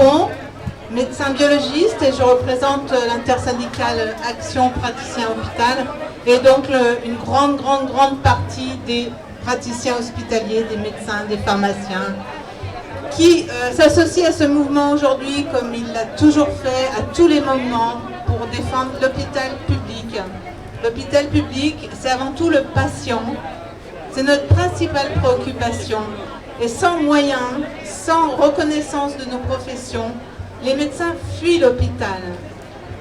Dupont, médecin biologiste, et je représente l'intersyndicale Action Praticien Hôpital, et donc une grande partie des praticiens hospitaliers, des médecins, des pharmaciens, qui s'associe à ce mouvement aujourd'hui, comme il l'a toujours fait à tous les moments, pour défendre l'hôpital public. L'hôpital public, c'est avant tout le patient, c'est notre principale préoccupation. Et sans moyens, sans reconnaissance de nos professions, les médecins fuient l'hôpital.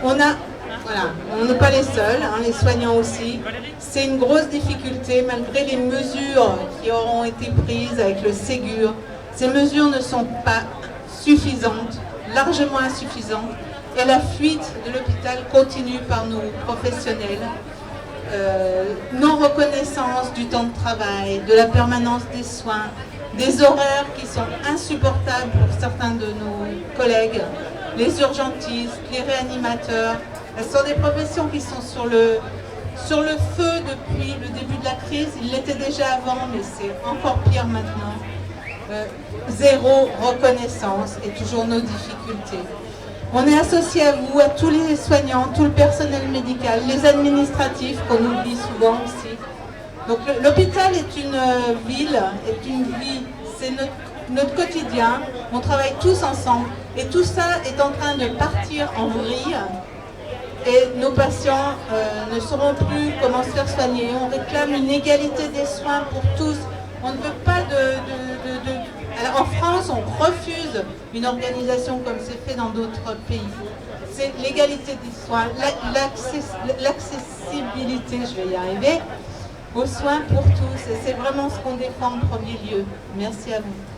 On n'est pas les seuls, hein, les soignants aussi. C'est une grosse difficulté malgré les mesures qui auront été prises avec le Ségur. Ces mesures ne sont pas suffisantes, largement insuffisantes, et la fuite de l'hôpital continue par nos professionnels. Non-reconnaissance du temps de travail, de la permanence des soins, des horaires qui sont insupportables pour certains de nos collègues, les urgentistes, les réanimateurs. Elles sont des professions qui sont sur le feu depuis le début de la crise. Il l'était déjà avant, mais c'est encore pire maintenant. Zéro reconnaissance et toujours nos difficultés. On est associé à vous, à tous les soignants, tout le personnel médical, les administratifs qu'on oublie souvent aussi. Donc l'hôpital est une ville, est une vie, c'est notre quotidien. On travaille tous ensemble et tout ça est en train de partir en vrille. Et nos patients ne sauront plus comment se faire soigner. On réclame une égalité des soins pour tous. On ne veut pas Alors, en France, on refuse une organisation comme c'est fait dans d'autres pays. C'est l'égalité des soins, l'accessibilité, je vais y arriver, aux soins pour tous. Et c'est vraiment ce qu'on défend en premier lieu. Merci à vous.